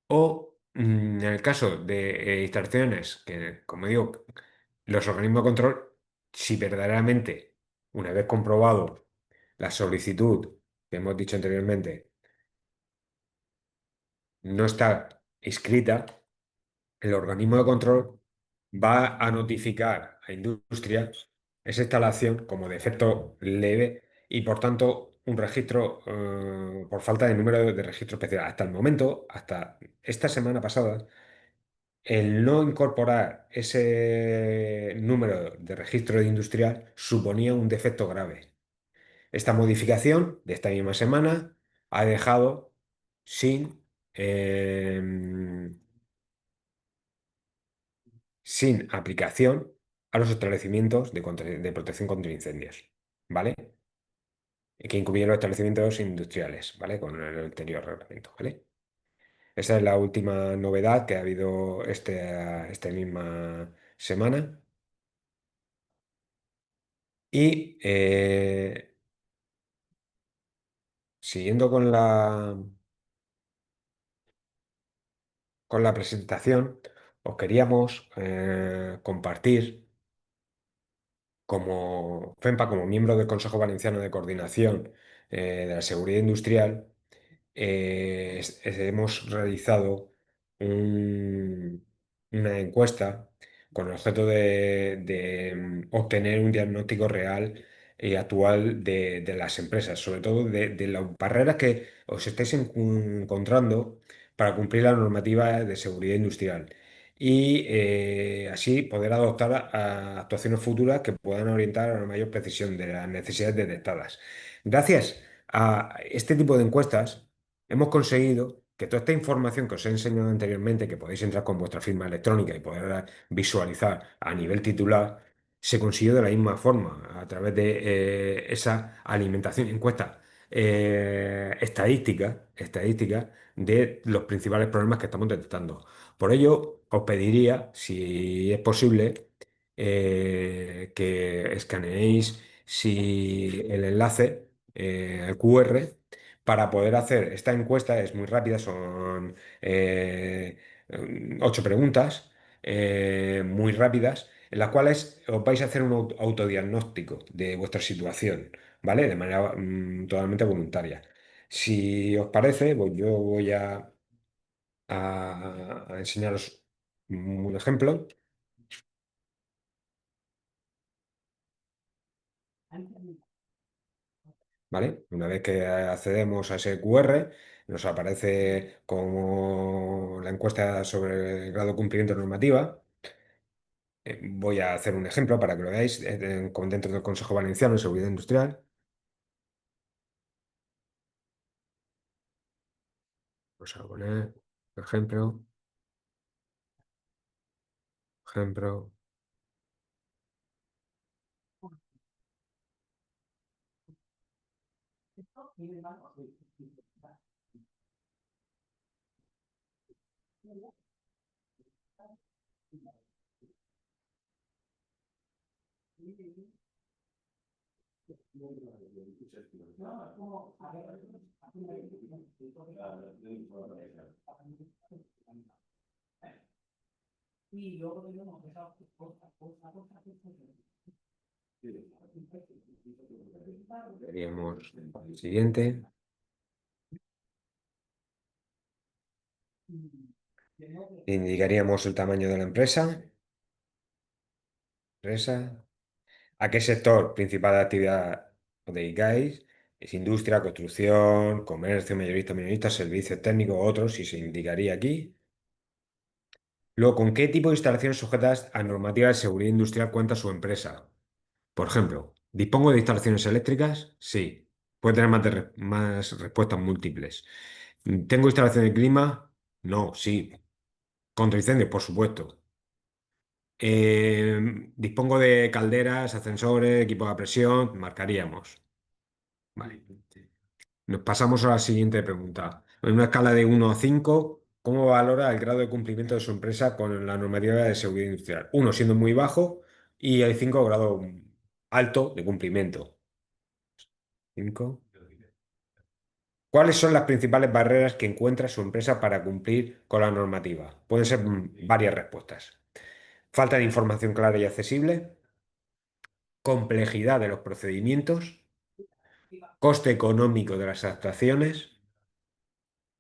O en el caso de instalaciones que, como digo, los organismos de control, si verdaderamente, una vez comprobado la solicitud que hemos dicho anteriormente, no está inscrita, el organismo de control va a notificar a industria esa instalación como defecto leve y por tanto un registro por falta de número de registro especial. Hasta el momento, hasta esta semana pasada, el no incorporar ese número de registro de industrial suponía un defecto grave. Esta modificación de esta misma semana ha dejado sin, em, sin aplicación a los establecimientos de protección contra incendios, ¿vale? Que incluyen los establecimientos industriales, ¿vale? Con el anterior reglamento, ¿vale? Esa es la última novedad que ha habido esta misma semana. Y siguiendo con la presentación, os queríamos compartir como FEMPA, como miembro del Consejo Valenciano de Coordinación de la Seguridad Industrial, hemos realizado una encuesta con el objeto de obtener un diagnóstico real y actual de las empresas, sobre todo de las barreras que os estáis encontrando para cumplir la normativa de seguridad industrial y así poder adoptar actuaciones futuras que puedan orientar a una mayor precisión de las necesidades detectadas. Gracias a este tipo de encuestas, hemos conseguido que toda esta información que os he enseñado anteriormente, que podéis entrar con vuestra firma electrónica y poder visualizar a nivel titular, se consiguió de la misma forma, a través de esa alimentación, encuesta estadística de los principales problemas que estamos detectando. Por ello, os pediría, si es posible, que escaneéis el enlace, el QR, para poder hacer esta encuesta. Es muy rápida, son 8 preguntas muy rápidas, en las cuales os vais a hacer un autodiagnóstico de vuestra situación, ¿vale? De manera totalmente voluntaria. Si os parece, pues yo voy a enseñaros un ejemplo. ¿vale? Una vez que accedemos a ese QR, nos aparece como la encuesta sobre el grado de cumplimiento de normativa. Voy a hacer un ejemplo para que lo veáis dentro del Consejo Valenciano de Seguridad Industrial. Vamos a poner ejemplo, ejemplo. Veríamos el siguiente. Indicaríamos el tamaño de la empresa. Empresa. ¿A qué sector principal de actividad os dedicáis? ¿Es industria, construcción, comercio, mayorista, minorista, servicios técnicos, otros? Si se indicaría aquí. Luego, ¿con qué tipo de instalaciones sujetas a normativa de seguridad industrial cuenta su empresa? Por ejemplo, ¿dispongo de instalaciones eléctricas? Sí. Puede tener más respuestas múltiples. ¿Tengo instalación de clima? No, sí. Contra incendios, por supuesto. ¿Dispongo de calderas, ascensores, equipos a presión? Marcaríamos. Vale. Nos pasamos a la siguiente pregunta. En una escala de 1 a 5, ¿cómo valora el grado de cumplimiento de su empresa con la normativa de seguridad industrial? 1 siendo muy bajo y hay 5 grado alto de cumplimiento. 5. ¿Cuáles son las principales barreras que encuentra su empresa para cumplir con la normativa? Pueden ser varias respuestas. Falta de información clara y accesible, complejidad de los procedimientos, coste económico de las actuaciones,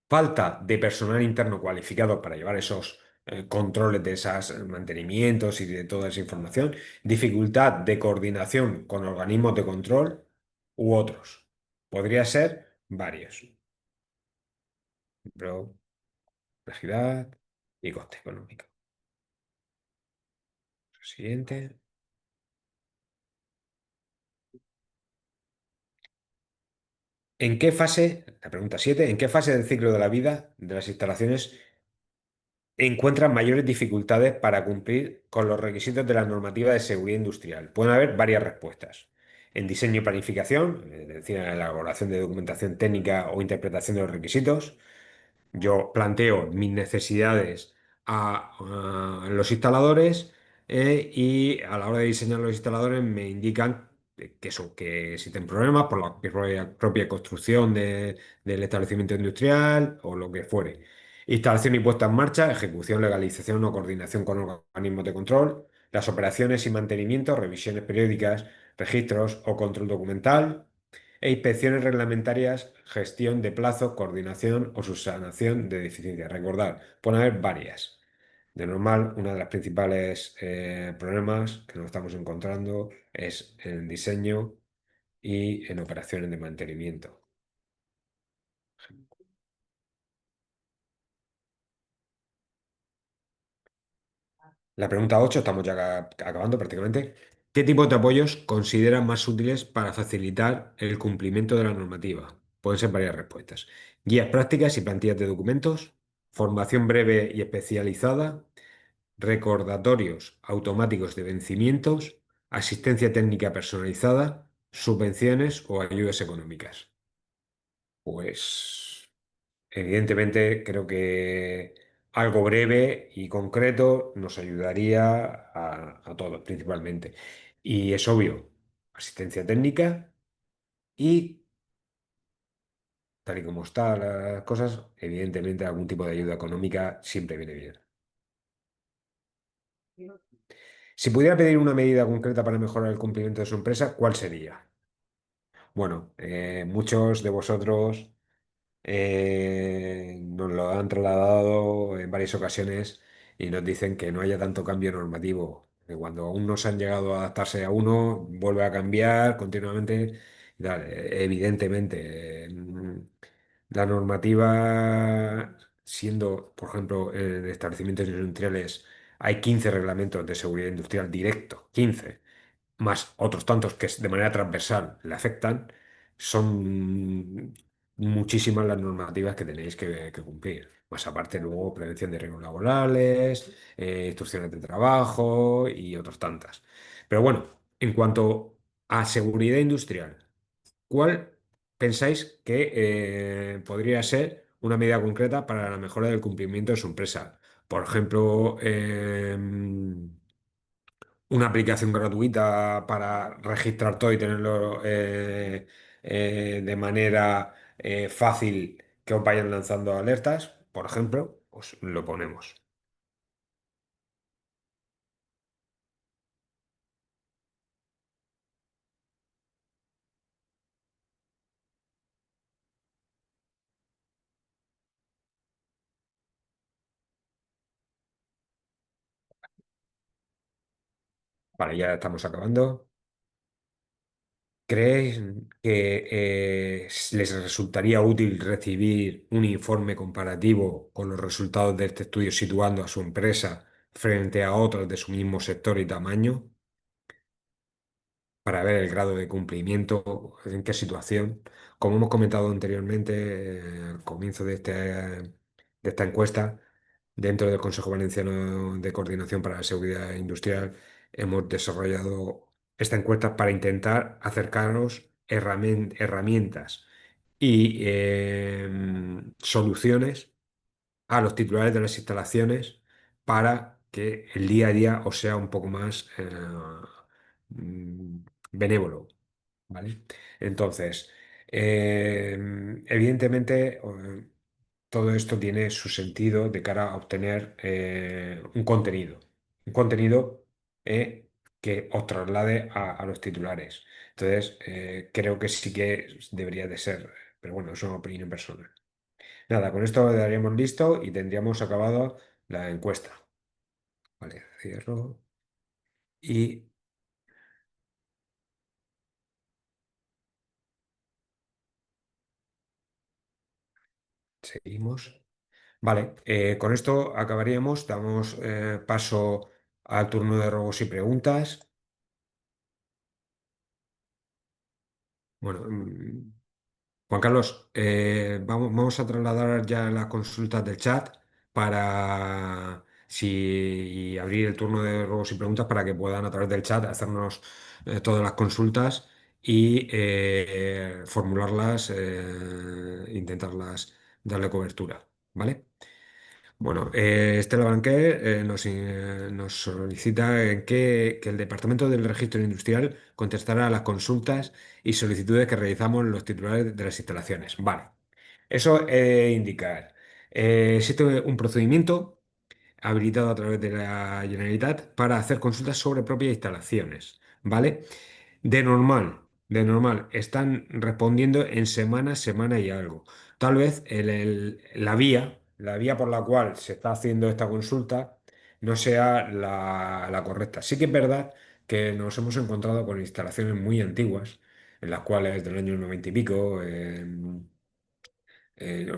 falta de personal interno cualificado para llevar esos controles de esos mantenimientos y de toda esa información, dificultad de coordinación con organismos de control u otros. Podría ser varios. Pero complejidad y coste económico. Siguiente. ¿En qué fase, la pregunta 7, en qué fase del ciclo de la vida de las instalaciones encuentran mayores dificultades para cumplir con los requisitos de la normativa de seguridad industrial? Pueden haber varias respuestas. En diseño y planificación, es decir, en la elaboración de documentación técnica o interpretación de los requisitos. Yo planteo mis necesidades a los instaladores y a la hora de diseñar los instaladores me indican que existen problemas por la propia construcción del establecimiento industrial o lo que fuere. Instalación y puesta en marcha, ejecución, legalización o coordinación con organismos de control, las operaciones y mantenimiento, revisiones periódicas, registros o control documental e inspecciones reglamentarias, gestión de plazos, coordinación o subsanación de deficiencias. Recordad, pueden haber varias. De normal, uno de los principales problemas que nos estamos encontrando es en diseño y en operaciones de mantenimiento. La pregunta 8, estamos ya acabando prácticamente. ¿Qué tipo de apoyos consideran más útiles para facilitar el cumplimiento de la normativa? Pueden ser varias respuestas. Guías prácticas y plantillas de documentos, formación breve y especializada, recordatorios automáticos de vencimientos, asistencia técnica personalizada, subvenciones o ayudas económicas. Pues evidentemente creo que algo breve y concreto nos ayudaría a todos principalmente. Y es obvio, asistencia técnica y tal y como están las cosas, evidentemente algún tipo de ayuda económica siempre viene bien. Si pudiera pedir una medida concreta para mejorar el cumplimiento de su empresa, ¿cuál sería? Bueno, muchos de vosotros nos lo han trasladado en varias ocasiones y nos dicen que no haya tanto cambio normativo, que cuando aún no se han llegado a adaptarse a uno, vuelve a cambiar continuamente. Evidentemente, la normativa, siendo, por ejemplo, en establecimientos industriales, hay 15 reglamentos de seguridad industrial directo, 15 más otros tantos que de manera transversal le afectan, son muchísimas las normativas que tenéis que cumplir. Más aparte, luego, prevención de riesgos laborales, instrucciones de trabajo y otras tantas. Pero bueno, en cuanto a seguridad industrial, ¿cuál pensáis que podría ser una medida concreta para la mejora del cumplimiento de su empresa? Por ejemplo, una aplicación gratuita para registrar todo y tenerlo de manera fácil que os vayan lanzando alertas, por ejemplo, pues lo ponemos. Vale, ya estamos acabando. ¿Creéis que les resultaría útil recibir un informe comparativo con los resultados de este estudio situando a su empresa frente a otras de su mismo sector y tamaño, para ver el grado de cumplimiento, en qué situación? Como hemos comentado anteriormente, al comienzo de esta encuesta, dentro del Consejo Valenciano de Coordinación para la Seguridad Industrial, hemos desarrollado esta encuesta para intentar acercarnos herramientas y soluciones a los titulares de las instalaciones para que el día a día os sea un poco más mm, benévolo, ¿vale? Entonces, evidentemente, todo esto tiene su sentido de cara a obtener un contenido que os traslade a los titulares. Entonces, creo que sí que debería de ser, pero bueno, es una opinión personal. Nada, con esto daríamos listo y tendríamos acabado la encuesta. Vale, cierro y seguimos. Vale, con esto acabaríamos. Damos paso al turno de robos y preguntas. Bueno, Juan Carlos, vamos a trasladar ya las consultas del chat para y abrir el turno de robos y preguntas para que puedan a través del chat hacernos todas las consultas y formularlas, intentarlas darle cobertura. ¿Vale? Bueno, Estela Banquer nos solicita que el Departamento del Registro Industrial contestará a las consultas y solicitudes que realizamos los titulares de las instalaciones. Vale, eso indicar. Existe un procedimiento habilitado a través de la Generalitat para hacer consultas sobre propias instalaciones. ¿Vale? De normal, están respondiendo en semana, semana y algo. Tal vez la vía por la cual se está haciendo esta consulta no sea la correcta. Sí que es verdad que nos hemos encontrado con instalaciones muy antiguas, en las cuales del año 90 y pico,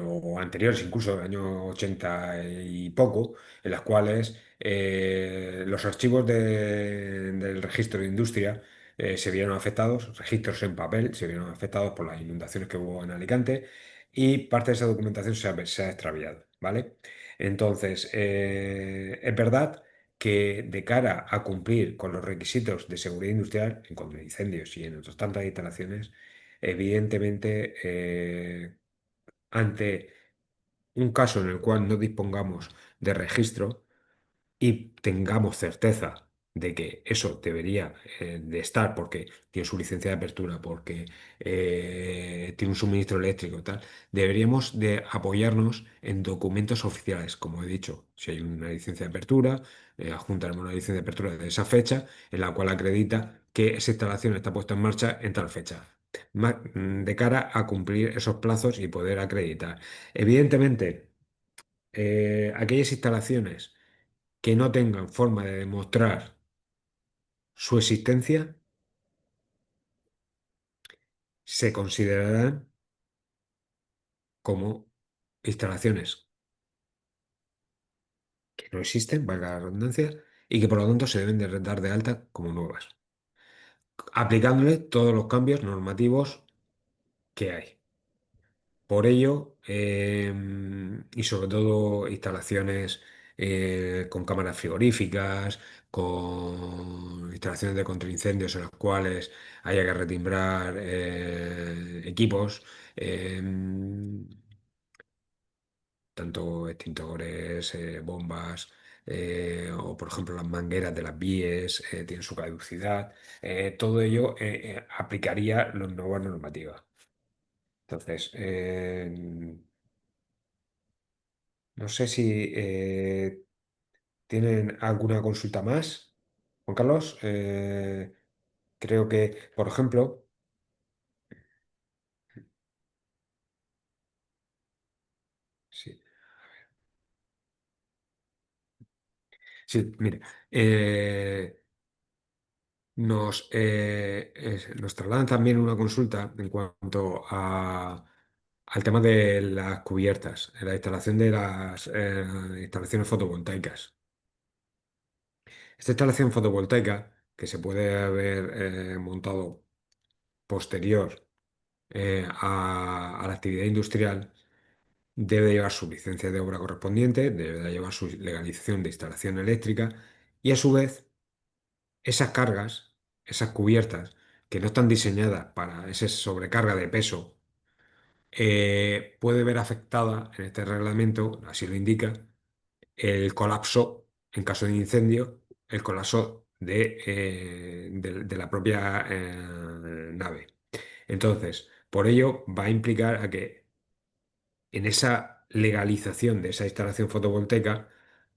o anteriores, incluso del año 80 y poco, en las cuales los archivos del registro de industria se vieron afectados, registros en papel, se vieron afectados por las inundaciones que hubo en Alicante y parte de esa documentación se ha extraviado, ¿vale? Entonces, es verdad que de cara a cumplir con los requisitos de seguridad industrial en contra de incendios y en otras tantas instalaciones, evidentemente, ante un caso en el cual no dispongamos de registro y tengamos certeza de que eso debería de estar porque tiene su licencia de apertura, porque tiene un suministro eléctrico y tal, deberíamos de apoyarnos en documentos oficiales, como he dicho. Si hay una licencia de apertura, adjuntaremos una licencia de apertura de esa fecha en la cual acredita que esa instalación está puesta en marcha en tal fecha. De cara a cumplir esos plazos y poder acreditar. Evidentemente, aquellas instalaciones que no tengan forma de demostrar su existencia, se considerarán como instalaciones que no existen, valga la redundancia, y que por lo tanto se deben de dar de alta como nuevas, aplicándole todos los cambios normativos que hay. Por ello, y sobre todo instalaciones con cámaras frigoríficas, con instalaciones de contraincendios en las cuales haya que retimbrar equipos, em, tanto extintores, bombas, o por ejemplo las mangueras de las vías tienen su caducidad. Todo ello aplicaría las nuevas normativas. Entonces, no sé si tienen alguna consulta más, Juan Carlos. Creo que, por ejemplo, sí, sí, mire, eh, nos trasladan también una consulta en cuanto al tema de las cubiertas, la instalación de las instalaciones fotovoltaicas. Esta instalación fotovoltaica, que se puede haber montado posterior a la actividad industrial, debe llevar su licencia de obra correspondiente, debe de llevar su legalización de instalación eléctrica y a su vez esas cargas, esas cubiertas que no están diseñadas para esa sobrecarga de peso, puede ver afectada en este reglamento, así lo indica, el colapso en caso de incendio, el colapso de la propia nave. Entonces, por ello va a implicar a que en esa legalización de esa instalación fotovoltaica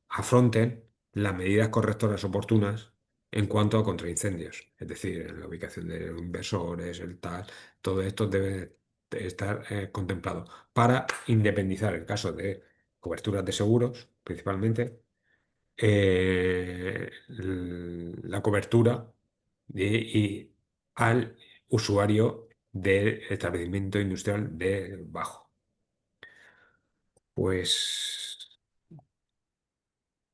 afronten las medidas correctoras oportunas en cuanto a contraincendios. Es decir, en la ubicación de los inversores, el tal, todo esto debe de estar contemplado para independizar el caso de coberturas de seguros, principalmente, la cobertura y al usuario del establecimiento industrial de bajo. Pues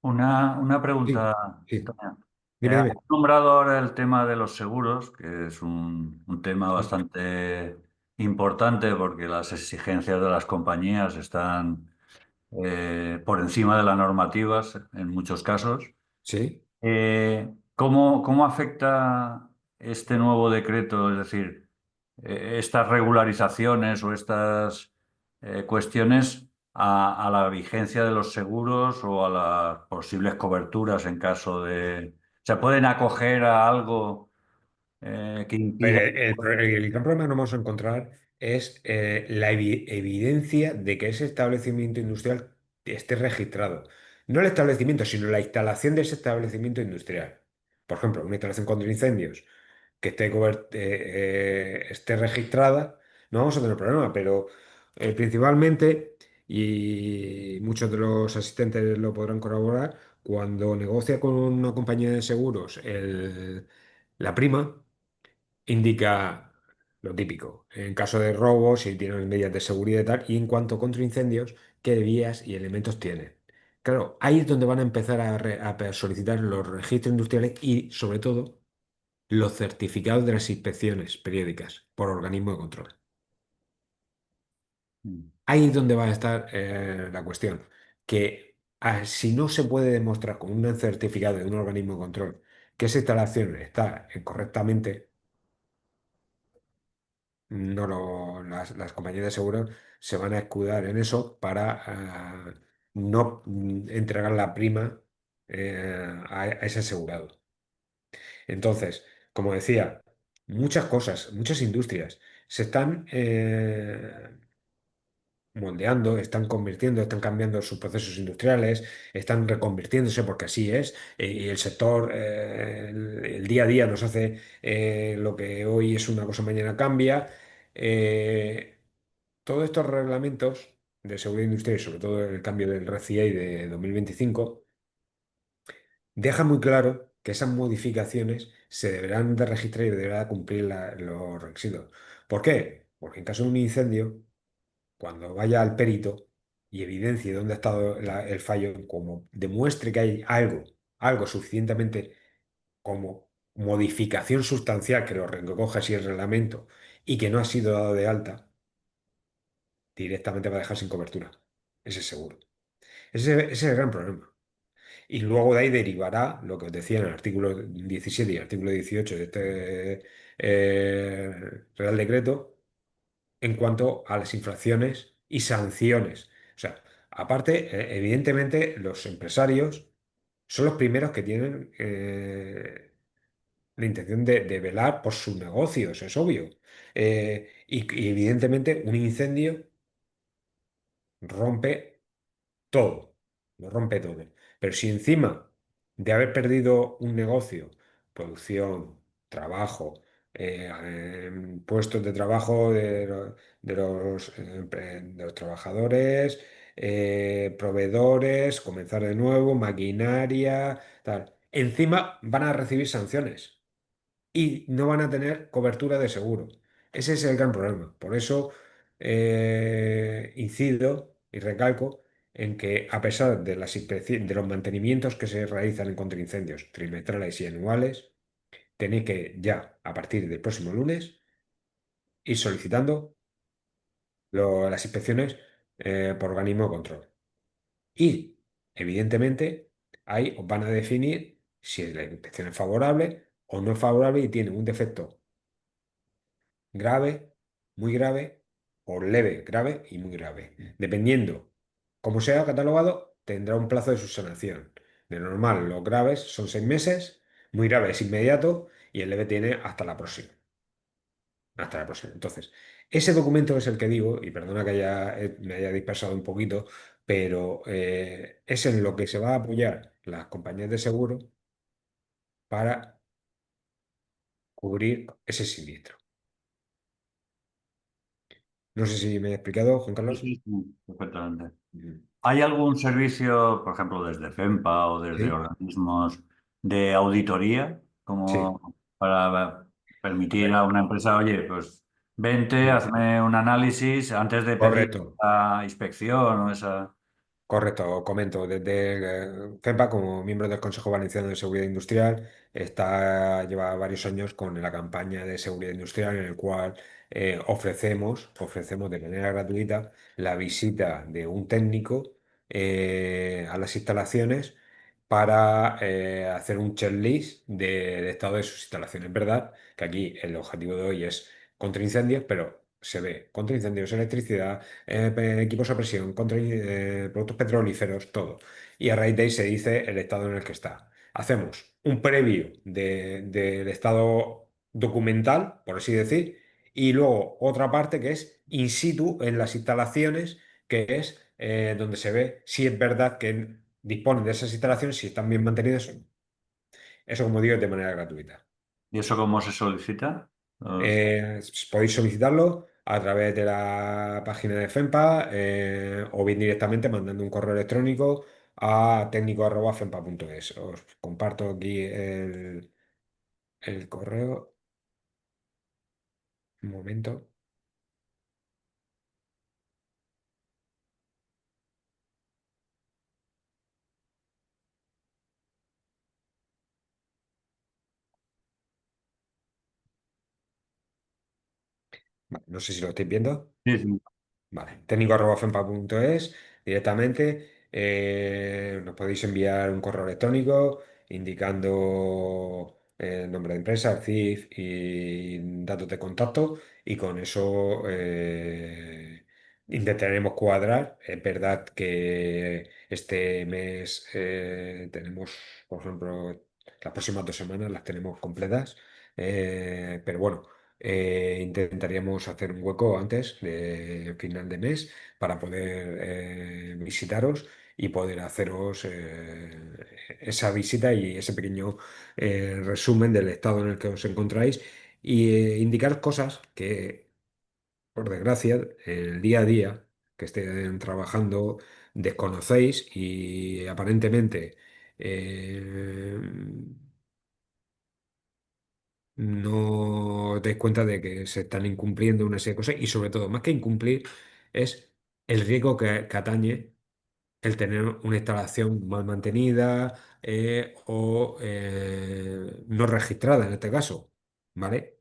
Una sí, pregunta, sí. Antonio. Dime, Has dime. nombrado ahora el tema de los seguros, que es un tema Sí, bastante importante porque las exigencias de las compañías están por encima de las normativas en muchos casos. sí. ¿Cómo afecta este nuevo decreto, es decir, estas regularizaciones o estas cuestiones a la vigencia de los seguros o a las posibles coberturas en caso de... ¿Se pueden acoger a algo que Pero impida? el gran problema que nos vamos a encontrar es la evidencia de que ese establecimiento industrial esté registrado. No el establecimiento, sino la instalación de ese establecimiento industrial. Por ejemplo, una instalación contra incendios que esté registrada, no vamos a tener problema, pero principalmente, y muchos de los asistentes lo podrán corroborar, cuando negocia con una compañía de seguros la prima, indica lo típico, en caso de robos, si tienen medidas de seguridad y tal, y en cuanto a contraincendios, qué vías y elementos tienen. Claro, ahí es donde van a empezar a solicitar los registros industriales y, sobre todo, los certificados de las inspecciones periódicas por organismo de control. Ahí es donde va a estar la cuestión, que si no se puede demostrar con un certificado de un organismo de control que esa instalación está correctamente, las compañías de seguros se van a escudar en eso para no entregar la prima a ese asegurado. Entonces, como decía, muchas cosas, muchas industrias se están moldeando, están convirtiendo, están cambiando sus procesos industriales, están reconvirtiéndose porque así es, y el sector, el día a día nos hace lo que hoy es una cosa, mañana cambia. Eh, Todos estos reglamentos de seguridad industrial y sobre todo el cambio del RCI de 2025 deja muy claro que esas modificaciones se deberán de registrar y deberán cumplir los requisitos. ¿Por qué? Porque en caso de un incendio, cuando vaya al perito y evidencie dónde ha estado el fallo, como demuestre que hay algo suficientemente como modificación sustancial que lo recoge así el reglamento y que no ha sido dado de alta, directamente va a dejar sin cobertura. Ese es seguro. Ese es el gran problema. Y luego de ahí derivará lo que os decía en el artículo 17 y el artículo 18 de este Real Decreto en cuanto a las infracciones y sanciones. O sea, aparte, evidentemente, los empresarios son los primeros que tienen la intención de velar por sus negocios, es obvio. Y evidentemente un incendio rompe todo, lo rompe todo. Pero si encima de haber perdido un negocio, producción, trabajo, puestos de trabajo de los trabajadores, proveedores, comenzar de nuevo, maquinaria, tal. Encima van a recibir sanciones y no van a tener cobertura de seguro. Ese es el gran problema. Por eso incido y recalco en que a pesar de de los mantenimientos que se realizan en contraincendios trimestrales y anuales, tenéis que ya, a partir del próximo lunes, ir solicitando las inspecciones por organismo de control. Y, evidentemente, ahí os van a definir si la inspección es favorable o no es favorable y tiene un defecto grave, muy grave, o leve, grave y muy grave. Dependiendo cómo sea catalogado, tendrá un plazo de subsanación. De normal, los graves son 6 meses, muy grave es inmediato y el leve tiene hasta la próxima. Hasta la próxima. Entonces, ese documento es el que digo, y perdona que me haya dispersado un poquito, pero es en lo que se va a apoyar las compañías de seguro para cubrir ese siniestro. No sé si me he explicado, Juan Sí, Carlos. sí, sí, perfectamente. Ujú. ¿Hay algún servicio, por ejemplo, desde FEMPA o desde Sí, organismos de auditoría, sí. como para A permitir ver, a una empresa, oye, pues vente, sí, hazme un análisis antes de pedir correcto, la inspección o esa... correcto. Comento, desde FEMPA, como miembro del Consejo Valenciano de Seguridad Industrial, lleva varios años con la campaña de seguridad industrial en el cual ofrecemos de manera gratuita la visita de un técnico a las instalaciones para hacer un checklist del estado de sus instalaciones. Es verdad que aquí el objetivo de hoy es contra incendios, pero se ve contra incendios, electricidad, equipos a presión, productos petrolíferos, todo. Y a raíz de ahí se dice el estado en el que está. Hacemos un previo del estado documental, por así decir, y luego otra parte que es in situ en las instalaciones, que es donde se ve si es verdad que disponen de esas instalaciones, si están bien mantenidas. Eso, como digo, es de manera gratuita. ¿Y eso cómo se solicita? Los- Podéis solicitarlo a través de la página de FEMPA o bien directamente mandando un correo electrónico a técnico@fempa.es. Os comparto aquí el correo. Un momento. Vale, no sé si lo estáis viendo. Sí, sí. Vale, técnico@fempa.es directamente. Nos podéis enviar un correo electrónico indicando el nombre de empresa, el CIF y datos de contacto y con eso intentaremos cuadrar. Es verdad que este mes tenemos, por ejemplo, las próximas 2 semanas las tenemos completas, pero bueno. Intentaríamos hacer un hueco antes de final de mes para poder visitaros y poder haceros esa visita y ese pequeño resumen del estado en el que os encontráis y indicar cosas que, por desgracia, en el día a día que estén trabajando desconocéis y aparentemente eh, no os deis cuenta de que se están incumpliendo una serie de cosas y sobre todo, más que incumplir, es el riesgo que atañe el tener una instalación mal mantenida o no registrada en este caso, ¿vale?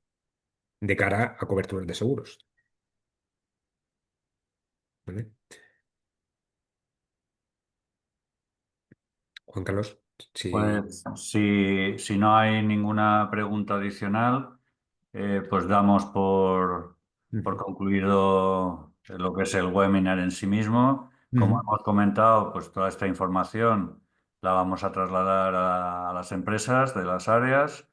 De cara a coberturas de seguros, ¿vale? Juan Carlos, sí. Pues si no hay ninguna pregunta adicional, pues damos por Ujú, concluido lo que es el webinar en sí mismo. Como ujú, hemos comentado, pues toda esta información la vamos a trasladar a las empresas de las áreas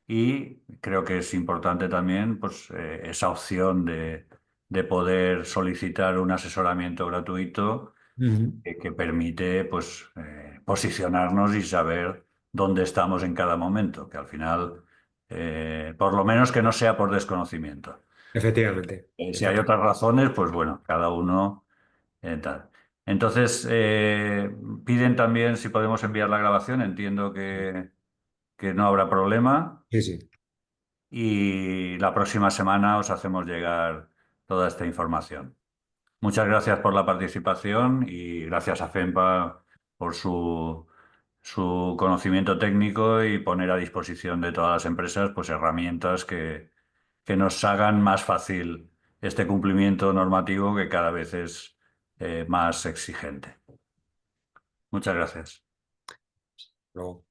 y creo que es importante también pues, esa opción de poder solicitar un asesoramiento gratuito ujú. que permite pues, posicionarnos y saber dónde estamos en cada momento, que al final, por lo menos que no sea por desconocimiento. Efectivamente, Si hay otras efectivamente. razones, pues bueno, cada uno tal. Entonces, piden también si podemos enviar la grabación, entiendo que no habrá problema Sí, sí. y la próxima semana os hacemos llegar toda esta información. Muchas gracias por la participación y gracias a FEMPA por su conocimiento técnico y poner a disposición de todas las empresas pues, herramientas que nos hagan más fácil este cumplimiento normativo que cada vez es más exigente. Muchas gracias. Luego.